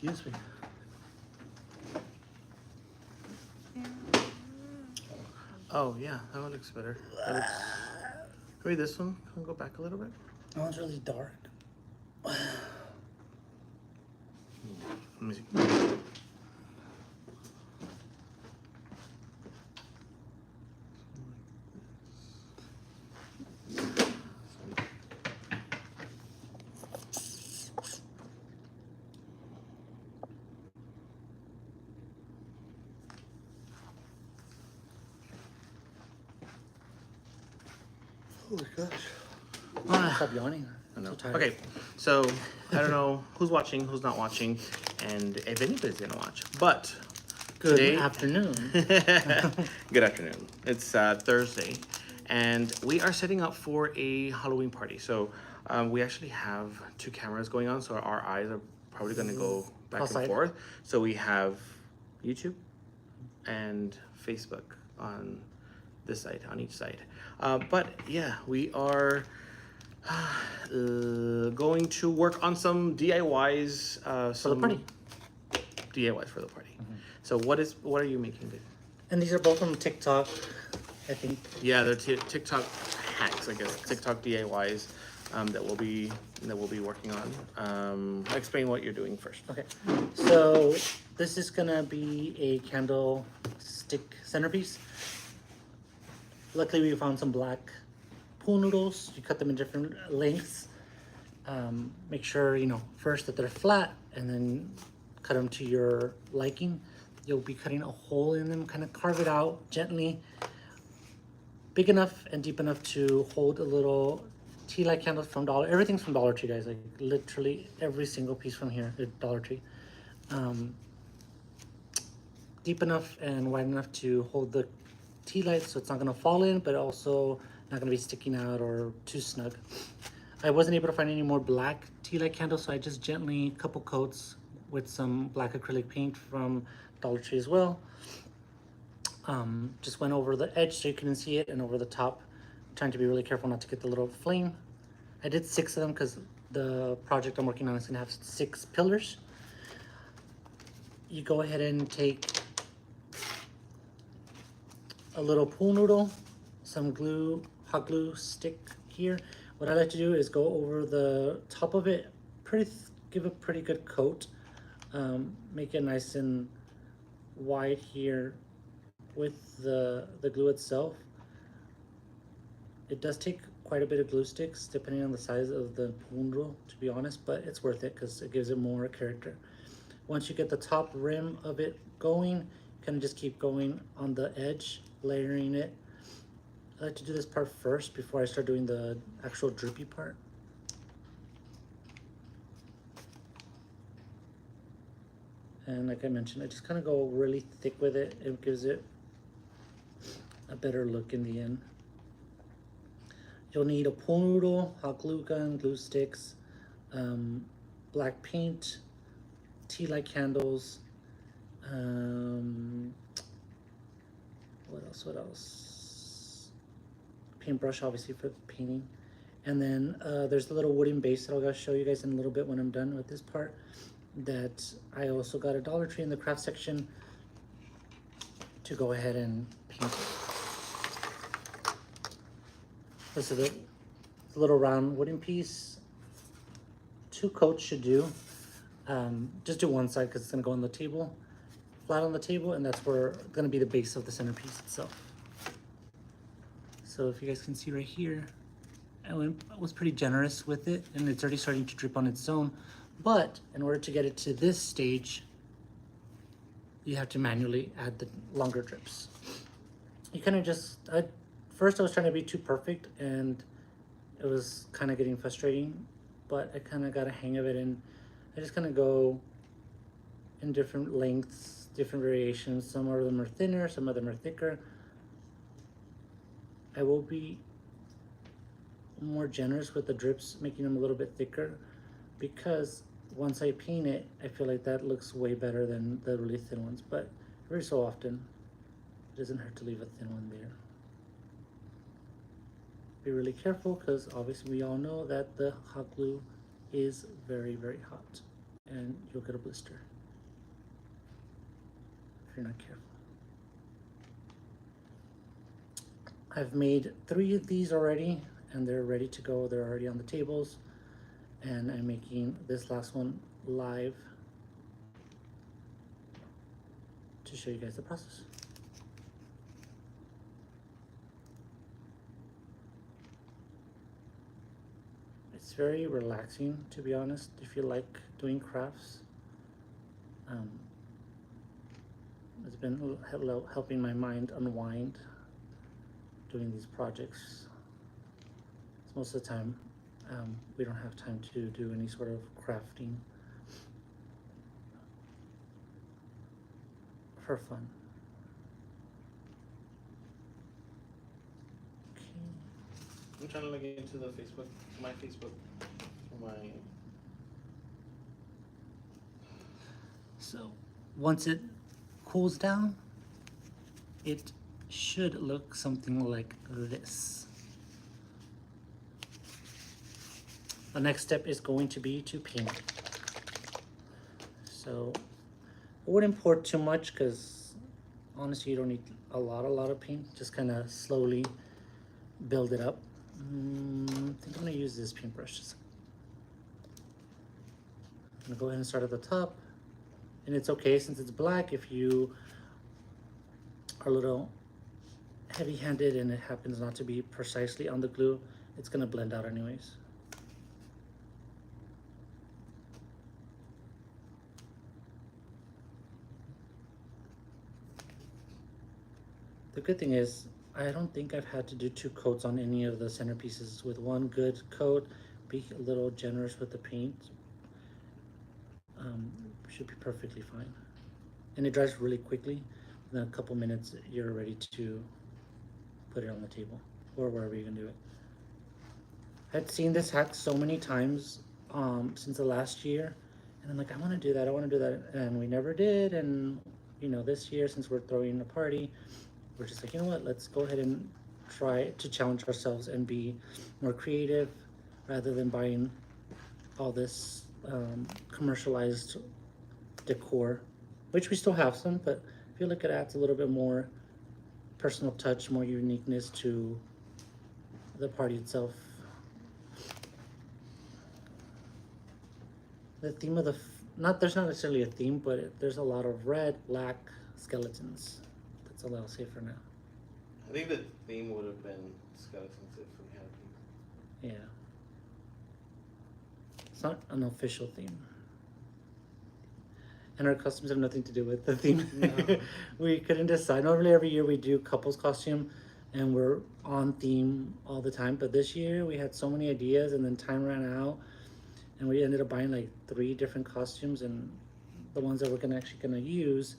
Excuse me. Oh yeah, that one looks better. That looks... Maybe this one. Can we go back a little bit? That one's really dark. Let me see. Oh my gosh. Ah. Stop yawning. I know. So tired. Okay, so I don't know who's watching, who's not watching, and if anybody's gonna watch. But Good today, afternoon. good afternoon. It's Thursday, and we are setting up for a Halloween party. So we actually have two cameras going on, so our eyes are probably gonna go back and Cross-eyed. forth. So we have YouTube and Facebook on this side, on each side. But yeah, we are going to work on some DIYs. For the party. DIYs for the party. So what are you making? Dave? And these are both from TikTok, I think. Yeah, they're TikTok hacks, I guess. TikTok DIYs that we'll be working on. Explain what you're doing first. Okay. So this is gonna be a candlestick centerpiece. Luckily, we found some black pool noodles. You cut them in different lengths. Make sure, first that they're flat, and then cut them to your liking. You'll be cutting a hole in them, kind of carve it out gently, big enough and deep enough to hold a little tea light candle from Everything's from Dollar Tree, guys. Like literally every single piece from here is Dollar Tree. Deep enough and wide enough to hold the tea light so it's not going to fall in, but also not going to be sticking out or too snug. I wasn't able to find any more black tea light candles, so I just gently couple coats with some black acrylic paint from Dollar Tree as well. Just went over the edge so you couldn't see it, and over the top, trying to be really careful not to get the little flame. I did 6 of them because the project I'm working on is gonna have 6 pillars. You go ahead and take a little pool noodle, some glue, hot glue stick here. What I like to do is go over the top of it, give a pretty good coat, make it nice and wide here with the glue itself. It does take quite a bit of glue sticks depending on the size of the pool noodle, to be honest, but it's worth it because it gives it more character. Once you get the top rim of it going, kind of just keep going on the edge, layering it. I like to do this part first before I start doing the actual droopy part. And like I mentioned, I just kind of go really thick with it. It gives it a better look in the end. You'll need a pool noodle, hot glue gun, glue sticks, black paint, tea light candles, what else? Paintbrush, obviously, for painting. And then there's the little wooden base that I'll show you guys in a little bit when I'm done with this part, that I also got at Dollar Tree in the craft section to go ahead and paint it. This is the little round wooden piece. 2 coats should do. Just do one side because it's going to go on the table, flat on the table, and that's where it's going to be the base of the centerpiece itself. So if you guys can see right here, I was pretty generous with it, and it's already starting to drip on its own. But in order to get it to this stage, you have to manually add the longer drips. You kind of just, first I was trying to be too perfect, and it was kind of getting frustrating, but I kind of got a hang of it, and I just kind of go in different lengths, different variations. Some of them are thinner, some of them are thicker. I will be more generous with the drips, making them a little bit thicker, because once I paint it, I feel like that looks way better than the really thin ones. But every so often, it doesn't hurt to leave a thin one there. Be really careful, because obviously we all know that the hot glue is very, very hot. and you'll get a blister if you're not careful. I've made 3 of these already, and they're ready to go. They're already on the tables, and I'm making this last one live to show you guys the process. It's very relaxing, to be honest, if you like doing crafts. It's been helping my mind unwind doing these projects. Most of the time, we don't have time to do any sort of crafting for fun. Okay. I'm trying to log into the Facebook, my Facebook, my. So once it cools down, it should look something like this. The next step is going to be to paint. So I wouldn't pour too much because honestly you don't need a lot of paint. Just kind of slowly build it up. I think I'm gonna use this paintbrush. I'm gonna go ahead and start at the top. And it's okay since it's black, if you are a little heavy-handed and it happens not to be precisely on the glue, it's gonna blend out anyways. The good thing is, I don't think I've had to do 2 coats on any of the centerpieces. With 1 good coat, be a little generous with the paint. Should be perfectly fine. And it dries really quickly. In a couple minutes, you're ready to put it on the table or wherever you're gonna do it. I'd seen this hack so many times since the last year, and I'm like, I want to do that, and we never did. And you know, this year, since we're throwing a party, we're just like, you know what, let's go ahead and try to challenge ourselves and be more creative rather than buying all this commercialized decor, which we still have some, but I feel like it adds a little bit more personal touch, more uniqueness to the party itself. The theme of there's not necessarily a theme, but there's a lot of red, black skeletons. That's all I'll say for now. I think the theme would have been skeletons if we had theme. Yeah. It's not an official theme. And our costumes have nothing to do with the theme. No. We couldn't decide. Normally every year we do couples costume and we're on theme all the time. But this year we had so many ideas and then time ran out. And we ended up buying like 3 different costumes, and the ones that we're gonna use,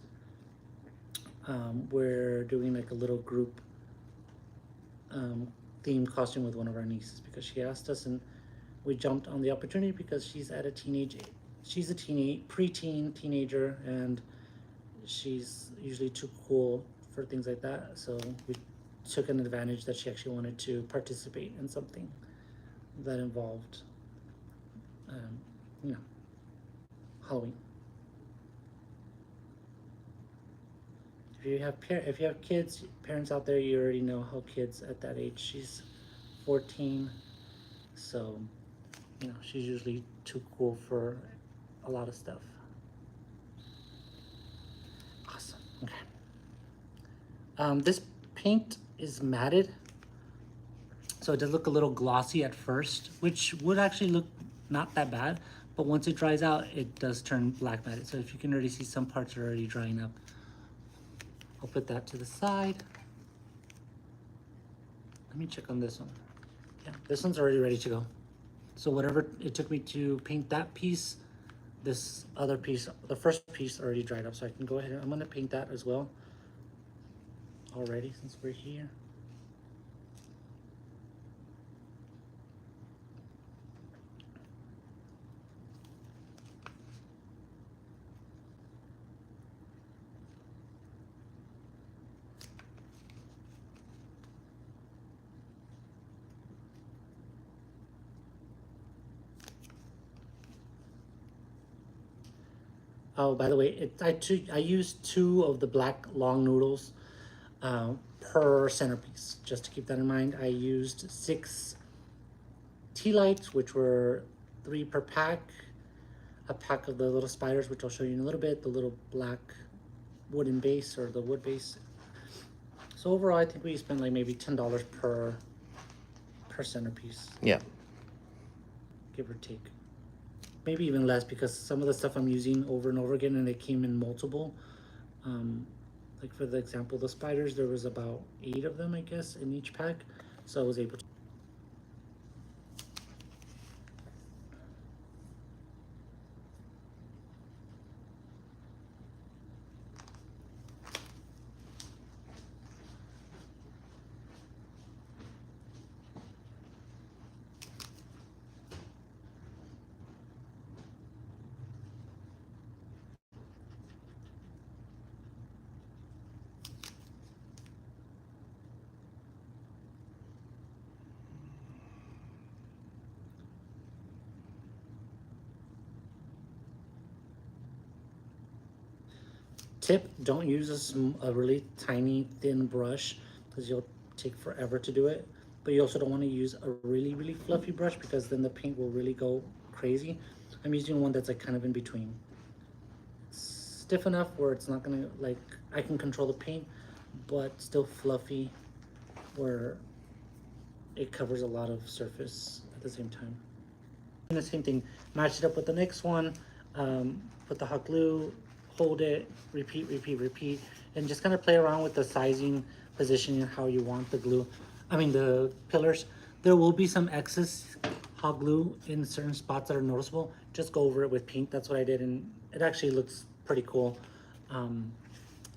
we're doing like a little group themed costume with one of our nieces because she asked us, and we jumped on the opportunity because she's at a preteen teenager, and she's usually too cool for things like that. So we took an advantage that she actually wanted to participate in something that involved you know, Halloween. If you have kids, parents out there, you already know how kids at that age. She's 14, so you know she's usually too cool for a lot of stuff. Awesome. Okay. This paint is matted, so it does look a little glossy at first, which would actually look not that bad, but once it dries out, it does turn black matted. So if you can already see some parts are already drying up. I'll put that to the side. Let me check on this one. Yeah, this one's already ready to go. So whatever it took me to paint that piece, this other piece, the first piece already dried up. So I can go ahead and I'm gonna paint that as well already since we're here. Oh, by the way, I used 2 of the black long noodles per centerpiece. Just to keep that in mind, I used 6 tea lights, which were 3 per pack. A pack of the little spiders, which I'll show you in a little bit. The little black wooden base or the wood base. So overall, I think we spent like maybe $10 per centerpiece, Yeah. give or take. Maybe even less because some of the stuff I'm using over and over again, and it came in multiple. Like for the example, the spiders, there was about 8 of them, I guess, in each pack. So I was able to. Tip, don't use a really tiny thin brush because you'll take forever to do it. But you also don't want to use a really fluffy brush because then the paint will really go crazy. I'm using one that's like kind of in between. Stiff enough where it's not gonna, like, I can control the paint, but still fluffy where it covers a lot of surface at the same time. And the same thing, match it up with the next one, put the hot glue, hold it, repeat, and just kind of play around with the sizing, positioning, how you want the pillars. There will be some excess hot glue in certain spots that are noticeable. Just go over it with paint. That's what I did, and it actually looks pretty cool.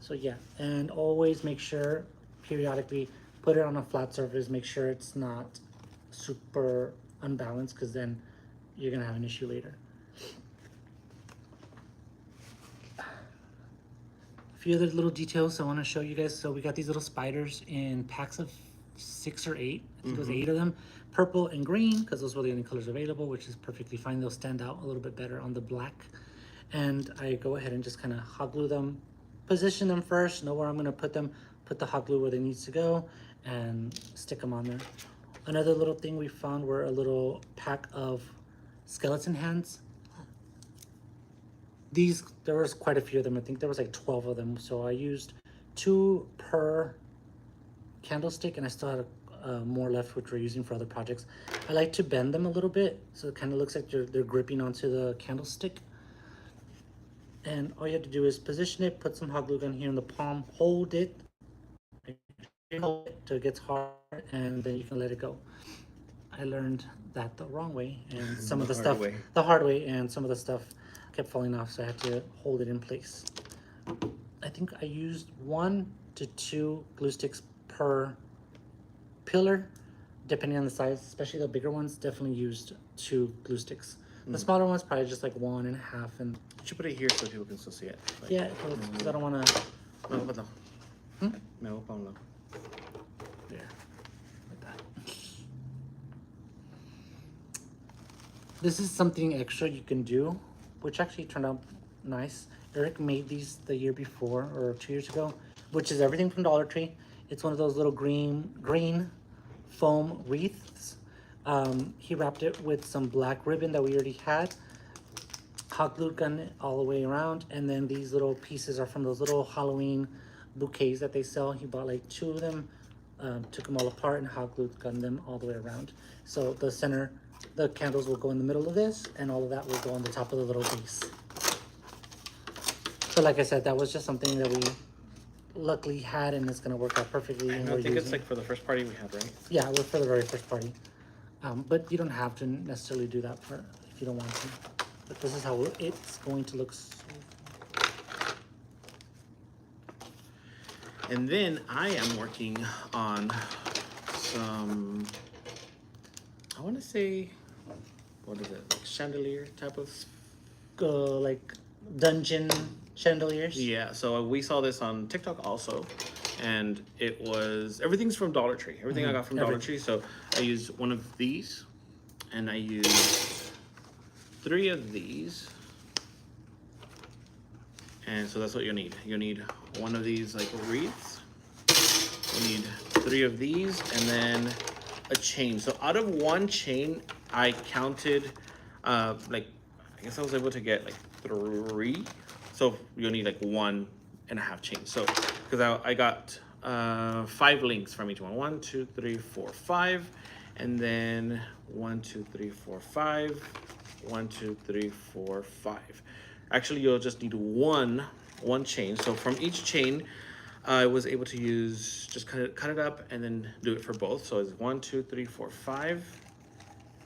So yeah, and always make sure periodically put it on a flat surface. Make sure it's not super unbalanced because then you're gonna have an issue later. A few other little details I want to show you guys. So we got these little spiders in packs of 6 or 8. I think it was 8 of them. Purple and green, because those were the only colors available, which is perfectly fine. They'll stand out a little bit better on the black. And I go ahead and just kind of hot glue them. Position them first, know where I'm going to put them. Put the hot glue where they need to go and stick them on there. Another little thing we found were a little pack of skeleton hands. There was quite a few of them. I think there was like 12 of them. So I used 2 per candlestick, and I still had more left, which we're using for other projects. I like to bend them a little bit, so it kind of looks like they're gripping onto the candlestick. And all you have to do is position it, put some hot glue gun here in the palm, hold it till it gets hard, and then you can let it go. I learned that the wrong way, and some of the stuff the hard way, and some of the stuff kept falling off, so I had to hold it in place. I think I used 1 to 2 glue sticks per pillar, depending on the size. Especially the bigger ones, definitely used 2 glue sticks. The smaller ones probably just like 1.5. And you should put it here so people can still see it. Like, yeah, because I don't want to. No, Paulo. There, like that. This is something extra you can do, which actually turned out nice. Eric made these the year before or 2 years ago, which is everything from Dollar Tree. It's one of those little green foam wreaths. He wrapped it with some black ribbon that we already had, hot glue gun it all the way around, and then these little pieces are from those little Halloween bouquets that they sell. He bought like 2 of them, took them all apart and hot glue gun them all the way around. So the candles will go in the middle of this, and all of that will go on the top of the little base. So like I said, that was just something that we luckily had, and it's gonna work out perfectly. And I think it's like for the first party we had, right? Yeah, it was for the very first party. But you don't have to necessarily do that if you don't want to. But this is how it's going to look. And then I am working on some, I want to say, what is it, like chandelier type of? Like dungeon chandeliers. Yeah, so we saw this on TikTok also, and it was, everything's from Dollar Tree. Everything I got from Dollar Tree. So I used 1 of these, and I used 3 of these. And so that's what you need. You need one of these like wreaths. You need 3 of these, and then a chain. So out of one chain, I counted, like, I guess I was able to get like 3. So you'll need like 1.5 chains. So, because I got 5 links from each one. 1, 2, 3, 4, 5. And then 1, 2, 3, 4, 5. 1, 2, 3, 4, 5. Actually, you'll just need one chain. So from each chain, I was able to use, just cut it up and then do it for both. So it's 1, 2, 3, 4, 5.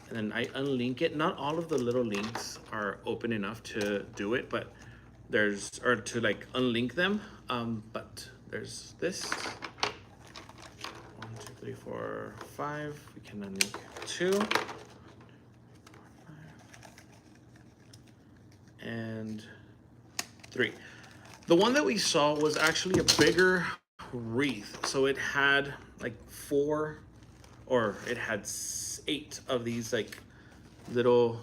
And then I unlink it. Not all of the little links are open enough to do it, but there's, or to like unlink them. But there's this. 1, 2, 3, 4, 5. We can unlink 2. And 3. The one that we saw was actually a bigger wreath. So it had like 4, or it had 8 of these like little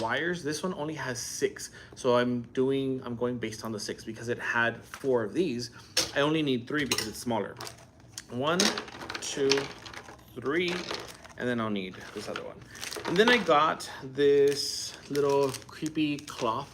wires. This one only has 6. So I'm going based on the 6 because it had 4 of these. I only need 3 because it's smaller. 1, 2, 3, and then I'll need this other one. And then I got this little creepy cloth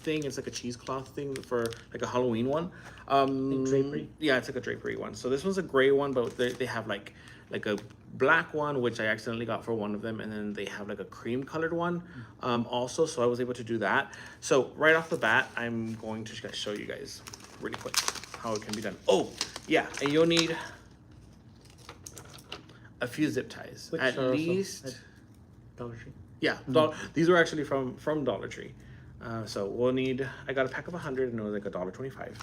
thing. It's like a cheesecloth thing for like a Halloween one. Drapery? Yeah, it's like a drapery one. So this one's a gray one, but they have like a black one, which I accidentally got for one of them, and then they have like a cream colored one also. So I was able to do that. So right off the bat, I'm going to show you guys really quick how it can be done. Oh yeah, and you'll need a few zip ties. Which at are also least at Dollar Tree. yeah, these were actually from Dollar Tree. So we'll need, I got a pack of 100 and it was like $1.25,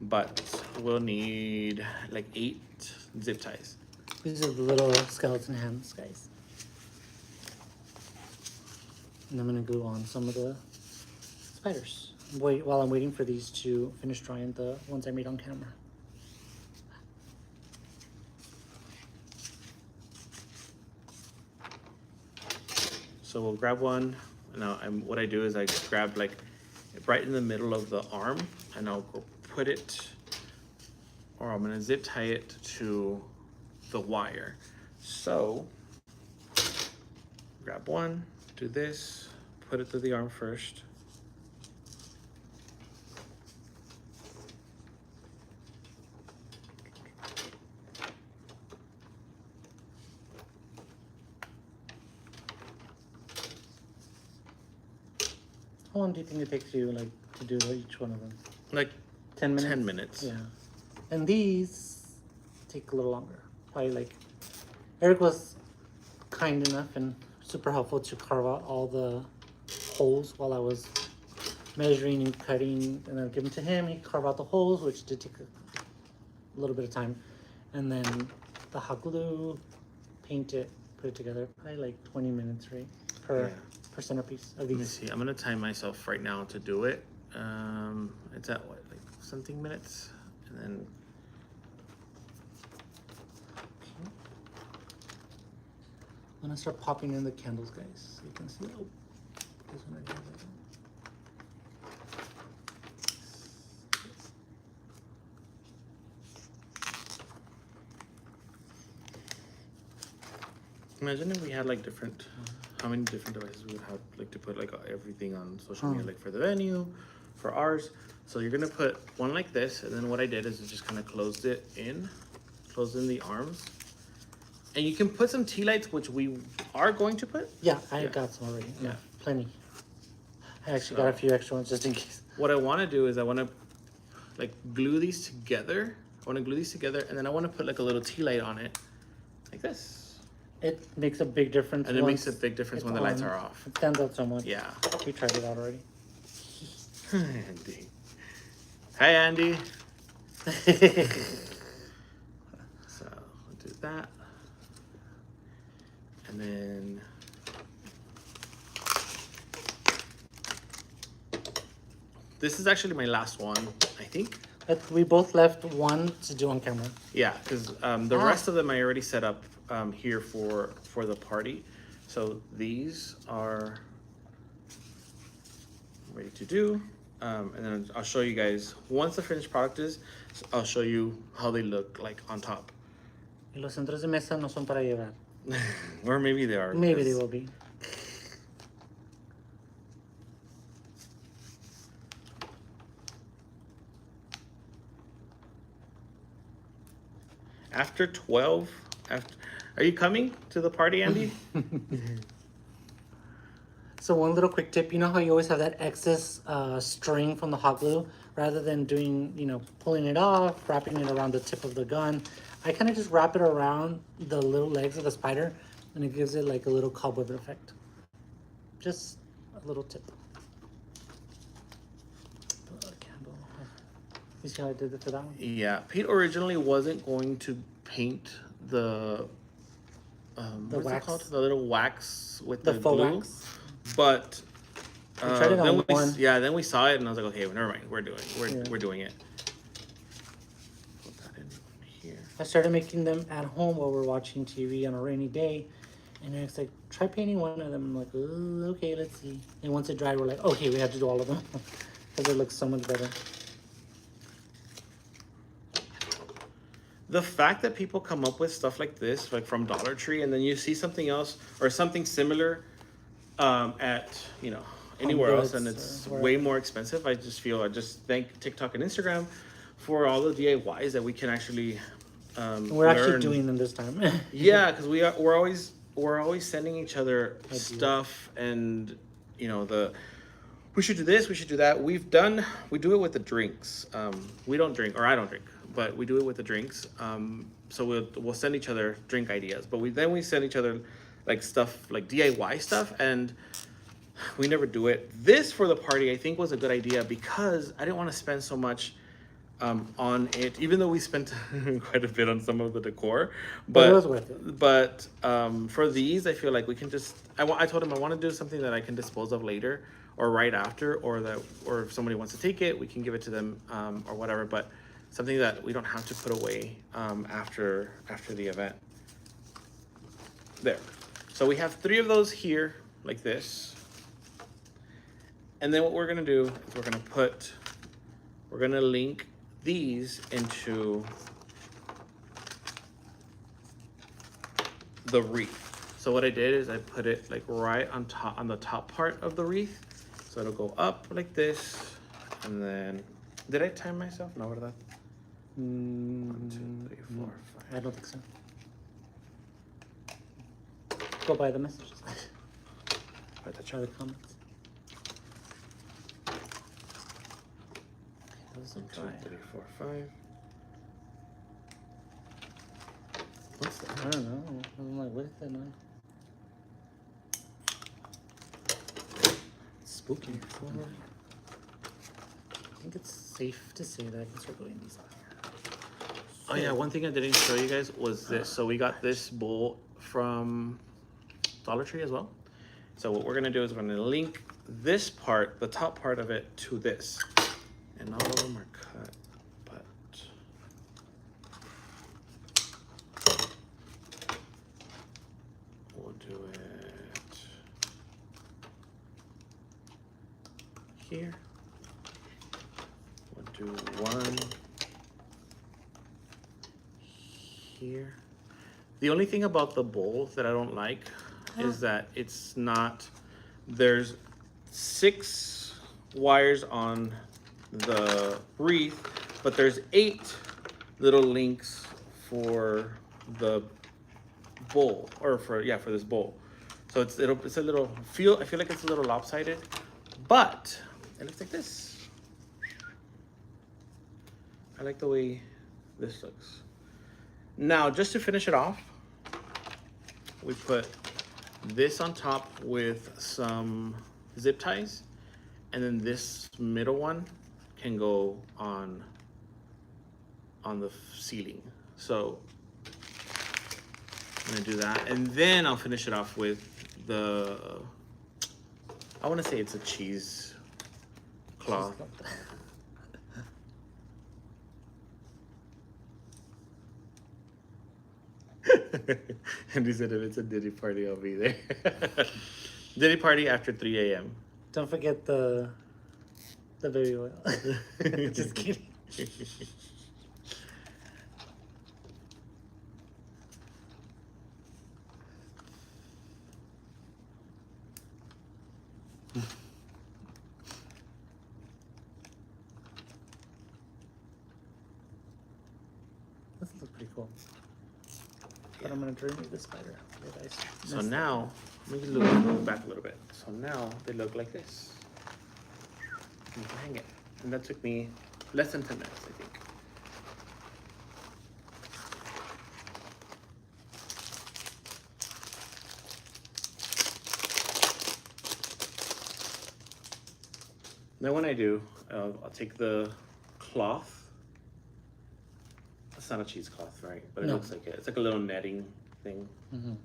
but we'll need like 8 zip ties. These are the little skeleton hands, guys. And I'm gonna glue on some of the spiders. While I'm waiting for these to finish drying, the ones I made on camera. So we'll grab one. Now what I do is I grab like right in the middle of the arm, and I'll go put it, or I'm gonna zip tie it to the wire. So grab one, do this, put it to the arm first. How long do you think it takes you like to do each one of them? Like 10 minutes? 10 minutes. Yeah. And these take a little longer. Probably like, Eric was kind enough and super helpful to carve out all the holes while I was measuring and cutting, and then give them to him. He carved out the holes, which did take a little bit of time. And then the hot glue, paint it, put it together. Probably like 20 minutes, right? Per centerpiece of Let me these. see. I'm gonna time myself right now to do it. It's at what, like something minutes, and then I'm gonna start popping in the candles, guys, so you can see. Oh, this one right here. imagine if we had like different, how many different devices we would have like to put like everything on social media, like for the venue, for ours. So you're gonna put one like this, and then what I did is I just kind of closed in the arms. And you can put some tea lights, which we are going to put. Yeah, I got some already. Yeah, plenty. I actually got a few extra ones just in case. What I want to do is I want to like glue these together. I want to glue these together, and then I want to put like a little tea light on it, like this. It makes a big difference. And it makes a big difference when the lights are off. It stands out so much. Yeah. We tried it out already. Andy. Hi, Andy. So I'll do that. And then this is actually my last one, I think. But we both left one to do on camera. Yeah, because the rest of them I already set up here for the party. So these are ready to do. and then I'll show you guys once the finished product is. I'll show you how they look like on top, Y los centros de mesa no son para llevar. or maybe they are. Maybe they 'cause- will be. After 12, are you coming to the party, Andy? So one little quick tip, you know how you always have that excess string from the hot glue? Rather than doing, pulling it off, wrapping it around the tip of the gun, I kind of just wrap it around the little legs of the spider, and it gives it like a little cobweb effect. Just a little tip. Put a candle. You see how I did it for that one? Yeah, Pete originally wasn't going to paint the what's wax. it called? The little wax with The the faux glue, wax. but tried it then on we one. yeah, then we saw it and I was like, okay, well, never mind, we're doing it. Put that in here. I started making them at home while we're watching TV on a rainy day. And it's like, try painting one of them. I'm like, ooh, okay, let's see. And once it dried, we're like, okay, we have to do all of them. Because it looks so much better. The fact that people come up with stuff like this, like from Dollar Tree, and then you see something else or something similar at anywhere else, and Goods it's or way more expensive. I just thank TikTok and Instagram for all the DIYs that we can actually And we're actually learn. doing them this time. Yeah, because we're always sending each other stuff, and we should do this, we should do that. We do it with the drinks. We don't drink, or I don't drink, but we do it with the drinks. So we'll send each other drink ideas, but we send each other like stuff, like DIY stuff, and we never do it. This for the party, I think, was a good idea because I didn't want to spend so much on it, even though we spent quite a bit on some of the decor. But it was worth it. But for these, I feel like we can just. I told him I want to do something that I can dispose of later or right after, or if somebody wants to take it, we can give it to them or whatever. But something that we don't have to put away after the event. There. So we have 3 of those here, like this. And then what we're gonna do is we're gonna link these into the wreath. So what I did is I put it like right on top, on the top part of the wreath. So it'll go up like this, and then, did I time myself? No, what that? 1, 2, 3, 4, 5. I don't think so. Go by the messages. Right, that's Try the comments. Okay, those are 1, 2, dry. 3, 4, 5. What's that? I don't know. I'm like, what is that noise? Spooky. I think it's safe to say that I can start going these off. Oh yeah, one thing I didn't show you guys was this. So we got this bowl from Dollar Tree as well. So what we're gonna do is we're gonna link this part, the top part of it, to this. And all of them are cut, but we'll do it here. We'll do one here. The only thing about the bowl that I don't like is that it's not, there's 6 wires on the wreath, but there's 8 little links for the bowl, or for this bowl. So it's a little, I feel like it's a little lopsided, but it looks like this. I like the way this looks. Now, just to finish it off, we put this on top with some zip ties, and then this middle one can go on the ceiling. So I'm gonna do that, and then I'll finish it off with the, I want to say it's a cheese cloth. And he said, if it's a Diddy party, I'll be there. Diddy party after 3 a.m. Don't forget the The baby oil. Just kidding. This looks pretty cool. But I'm gonna remove the spider. Wait, I So messed now, let me look back a little bit. So now they look like this. You can hang it. And that took me less than 10 minutes, I think. Then when I do, I'll take the cloth. It's not a cheesecloth, right? But it No. looks like it. It's like a little netting thing. Mhm.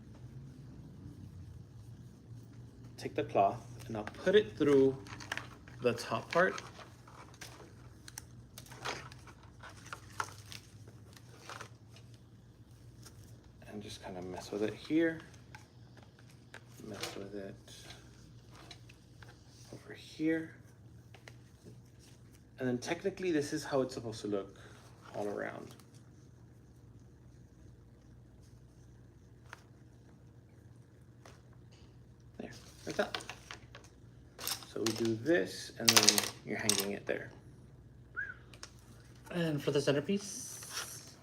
Take the cloth and I'll put it through the top part. And just kind of mess with it here. Mess with it over here. And then technically this is how it's supposed to look all around. There, like that. So we do this and then you're hanging it there. And for the centerpiece,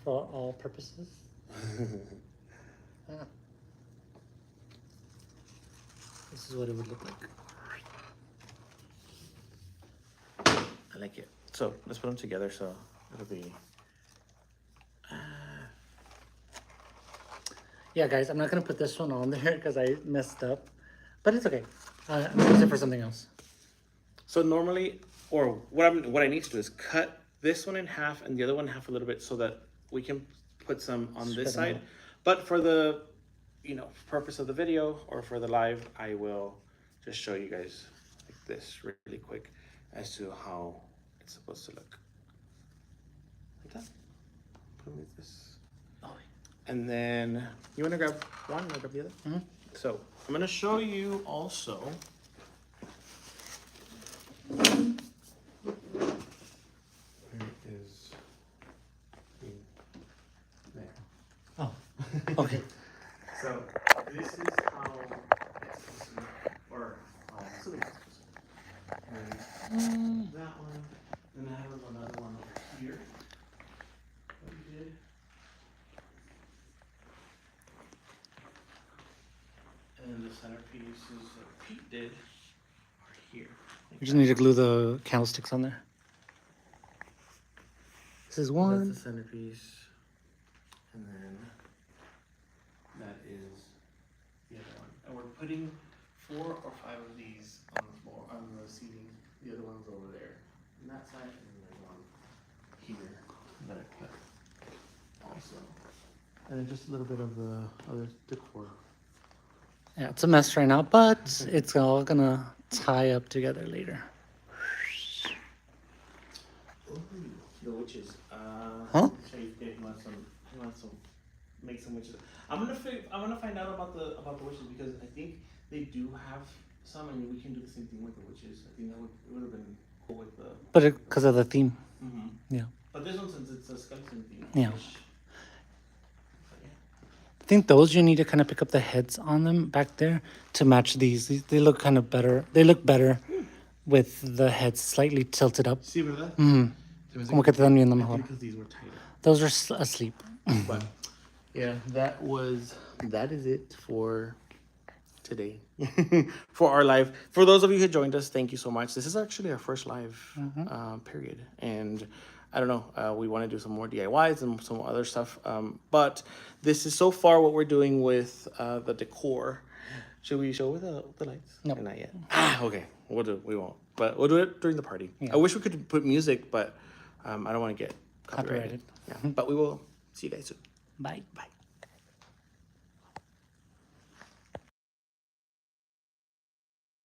for all purposes. Ah. This is what it would look like. I like it. So let's put them together so it'll be. Yeah, guys, I'm not gonna put this one on there because I messed up, but it's okay. I'm gonna use it for something else. So normally, or what I need to do is cut this one in half and the other one in half a little bit so that we can put some on Spread this them side. out. But for the, purpose of the video or for the live, I will just show you guys like this really quick as to how it's supposed to look. Like that. Put them like this. Oh, And then you want to grab one or grab the other? Mhm. So I'm going to show you also. Where is there? oh, okay. So this is how it's supposed to look, or how it's supposed to look. And that one, then I have another one over here. What we did. And then the centerpieces that Pete did are here. We just need to glue the candlesticks on there. This is That's one. the centerpiece. And then that is the other one. And we're putting 4 or 5 of these on the floor, on the seating. The other one's over there. On that side, and then there's one here that I cut also. And then just a little bit of the other decor. Yeah, it's a mess right now, but it's all gonna tie up together later. Ooh, the witches. Huh? Show you if you want some, make some witches. I'm gonna find out about the witches because I think they do have some, and we can do the same thing with the witches. I think it would have been cool with the. But because of the theme. Mm-hmm. Yeah. But this one, since it's a skeleton theme. Yeah. But yeah. I think those you need to kind of pick up the heads on them back there to match these. They look kind of better. They look better with the heads slightly tilted up. See, ¿verdad? Mm. Como que te dan viendo I mejor. think because these were tighter. Those are asleep. But yeah, that is it for today. For our live. For those of you who joined us, thank you so much. This is actually our first live period. And I don't know, we want to do some more DIYs and some other stuff. But this is so far what we're doing with the decor. Should we show with the lights? No. Not yet. Okay, we won't. But we'll do it during the party. Yeah. I wish we could put music, but I don't want to get copyrighted. Copyrighted. Yeah, but we will see you guys soon. Bye. Bye.